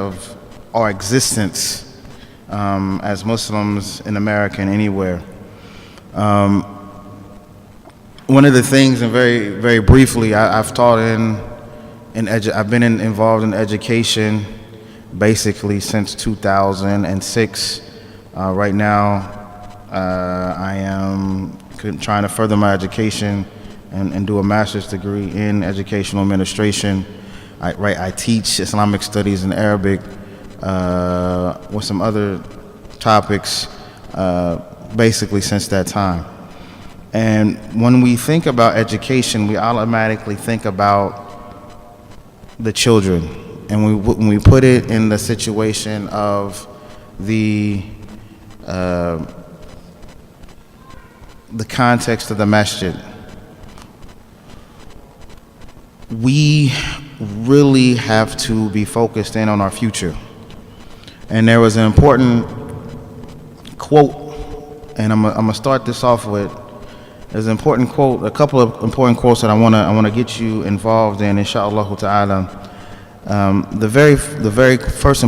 of our existence as Muslims in America and anywhere. One of the things, and very briefly, I've taught I've been involved in education basically since 2006. Right now, I am trying to further my education and do a master's degree in educational administration. I teach Islamic studies and Arabic with some other topics basically since that time. And when we think about education, we automatically think about the children. And when we put it in the situation of the context of the masjid, we really have to be focused in on our future. And there was an important quote, and I'm gonna start this off with. There's an important quote, a couple of important quotes that I wanna get you involved in, inshallah ta'ala. The very first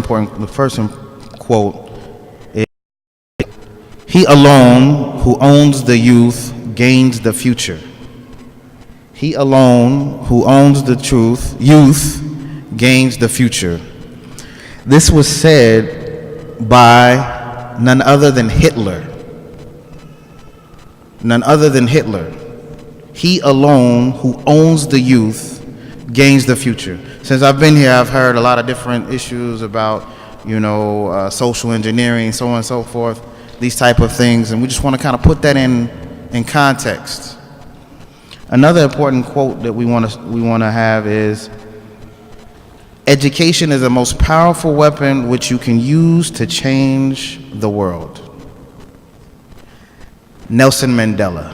quote is, "He alone who owns the youth gains the future. He alone who owns the youth gains the future." This was said by none other than Hitler. None other than Hitler. He alone who owns the youth gains the future. Since I've been here, I've heard a lot of different issues about, social engineering, so on and so forth, these type of things, and we just want to kind of put that in context. Another important quote that we want to have is, "Education is the most powerful weapon which you can use to change the world." Nelson Mandela.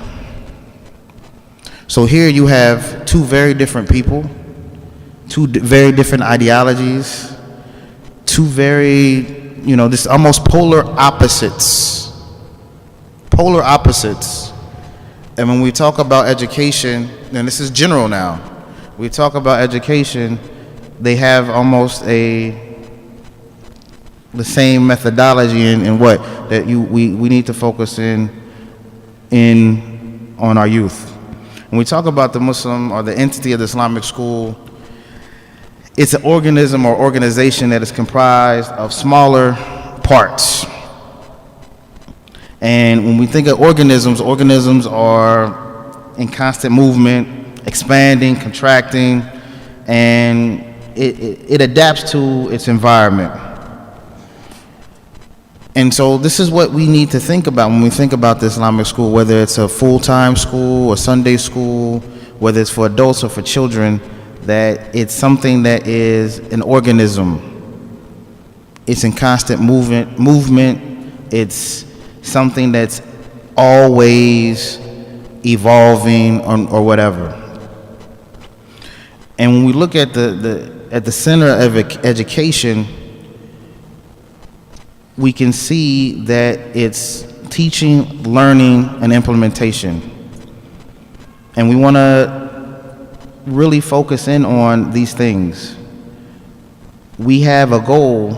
So here you have two very different people, two very different ideologies, two very, this almost polar opposites. Polar opposites. And when we talk about education, and this is general now, we talk about education, they have almost the same methodology in what that we need to focus on our youth. When we talk about the Muslim or the entity of the Islamic school, it's an organism or organization that is comprised of smaller parts. And when we think of organisms are in constant movement, expanding, contracting, and it adapts to its environment. And so this is what we need to think about when we think about the Islamic school, whether it's a full-time school or Sunday school, whether it's for adults or for children, that it's something that is an organism. It's in constant movement. It's something that's always evolving or whatever. And when we look at the center of education, we can see that it's teaching, learning, and implementation. And we want to really focus in on these things. We have a goal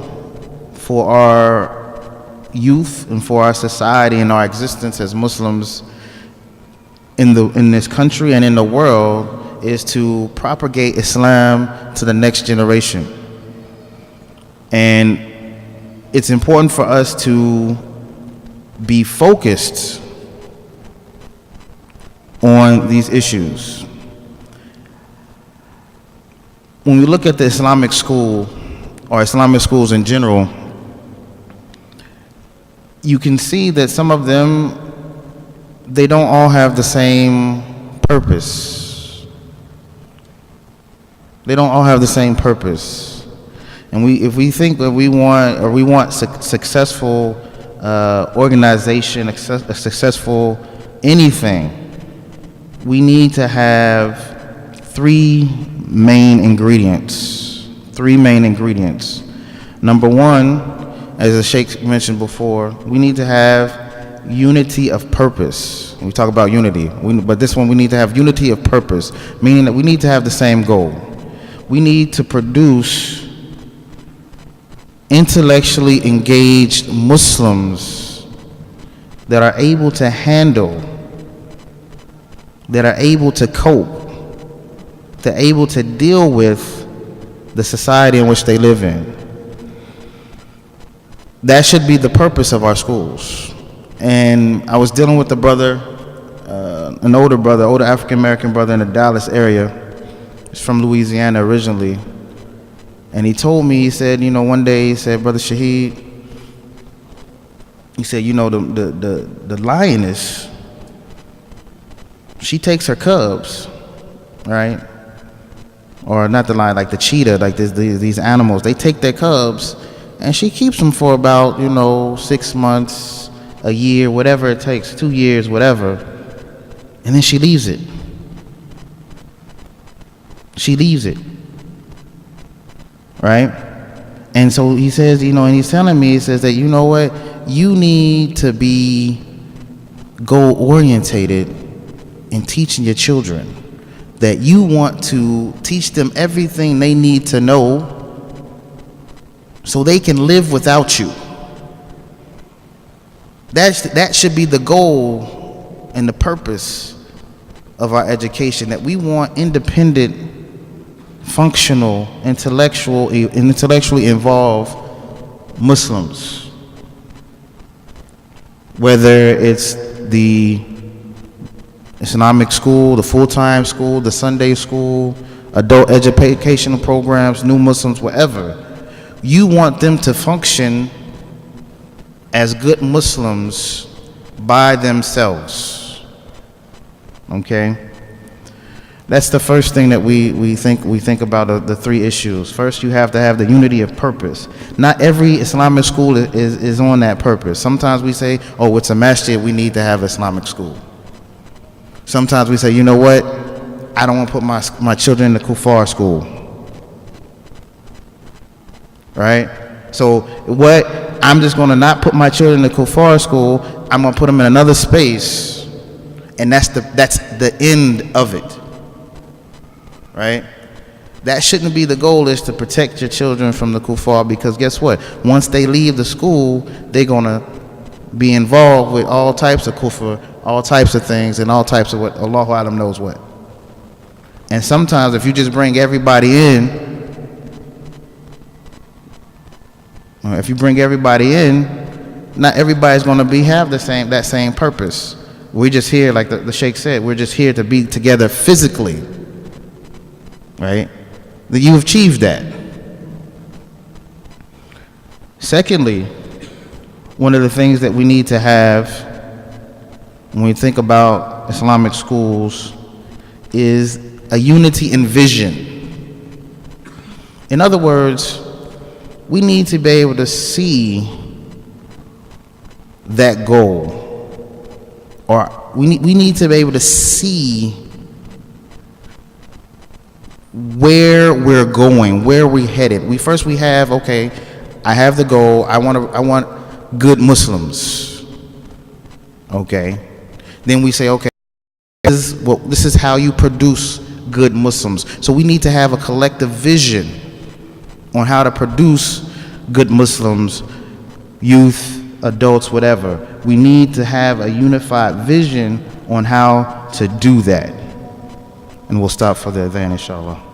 for our youth and for our society and our existence as Muslims in this country and in the world, is to propagate Islam to the next generation. And it's important for us to be focused on these issues. When we look at the Islamic school, or Islamic schools in general, you can see that some of them, they don't all have the same purpose. They don't all have the same purpose. And if we think that we want successful organization, a successful anything, we need to have three main ingredients. Number one, as the Sheikh mentioned before, we need to have unity of purpose. We talk about unity, but this one we need to have unity of purpose, meaning that we need to have the same goal. We need to produce intellectually engaged Muslims that are able to handle, that are able to cope, that are able to deal with the society in which they live in. That should be the purpose of our schools. And I was dealing with a brother, an older African American brother in the Dallas area. He's from Louisiana originally. And he told me, he said, one day, he said, Brother Shaheed, he said, the lioness, she takes her cubs, right? Or not the lion, like the cheetah, like these animals, they take their cubs and she keeps them for about, 6 months, a year, whatever it takes, 2 years, whatever. And then she leaves it. She leaves it. Right? And so he says, and he's telling me, he says that, what? You need to be goal-orientated in teaching your children. That you want to teach them everything they need to know so they can live without you. That should be the goal and the purpose of our education, that we want independent, functional, intellectually involved Muslims. Whether it's the Islamic school, the full-time school, the Sunday school, adult educational programs, new Muslims, whatever. You want them to function as good Muslims by themselves. Okay? That's the first thing that we think about the three issues. First, you have to have the unity of purpose. Not every Islamic school is on that purpose. Sometimes we say, oh, it's a masjid, we need to have Islamic school. Sometimes we say, you know what? I don't want to put my children in the kuffar school. Right? So what? I'm just going to not put my children in the kuffar school. I'm going to put them in another space. And that's the end of it. Right? That shouldn't be the goal, is to protect your children from the kuffar, because guess what? Once they leave the school, they're going to be involved with all types of kufr, all types of things, and all types of what Allahu Alam knows what. And sometimes if you just bring everybody in, not everybody's going to have that same purpose. We're just here, like the Sheikh said, we're just here to be together physically, right? That you've achieved that. Secondly, one of the things that we need to have when we think about Islamic schools is a unity in vision. In other words, we need to be able to see that goal, or we need to be able to see where we're going, where we're headed. We have, okay, I have the goal. I want good Muslims. Okay. Then we say, okay, this is how you produce good Muslims. So we need to have a collective vision on how to produce good Muslims, youth, adults, whatever. We need to have a unified vision on how to do that. And we'll stop for the adhan, inshallah.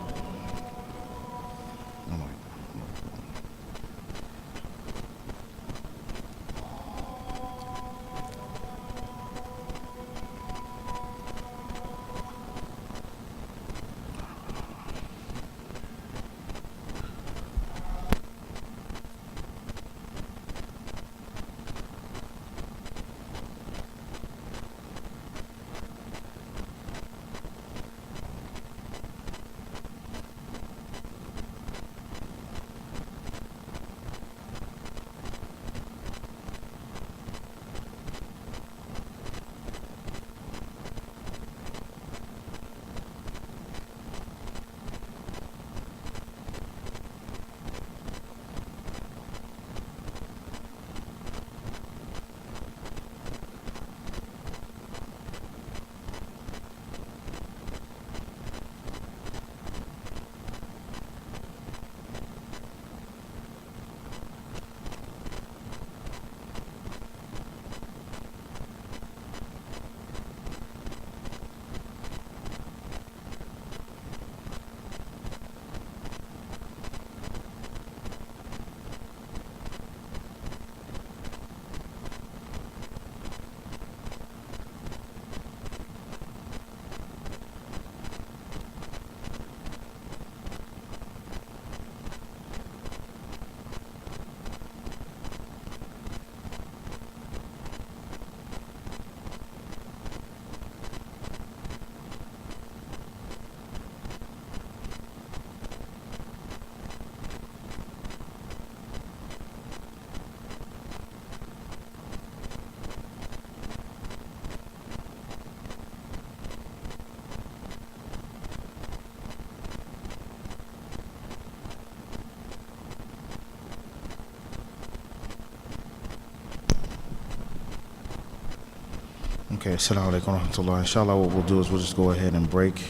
Okay, assalamu alaikum wa rahmatullah. Inshallah, what we'll do is we'll just go ahead and break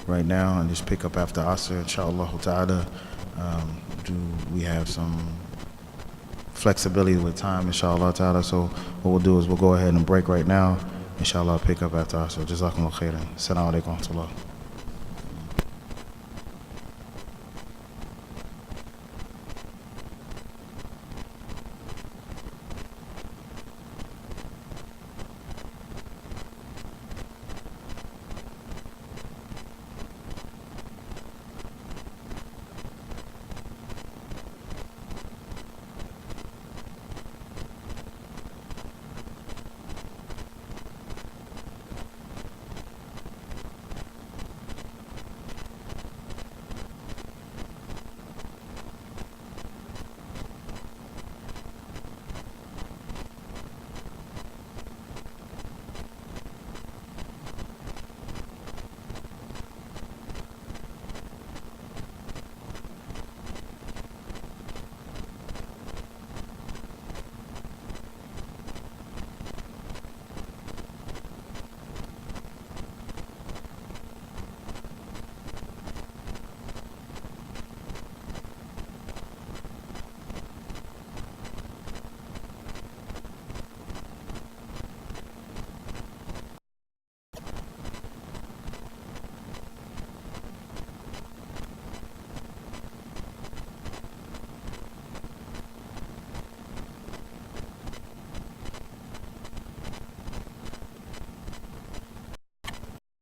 right now and just pick up after Asr, inshallah ta'ala. Do we have some flexibility with time, inshallah ta'ala? So what we'll do is we'll go ahead and break right now. Inshallah, pick up after Asr. Jazakumullah khairan. Assalamu alaikum wa rahmatullah.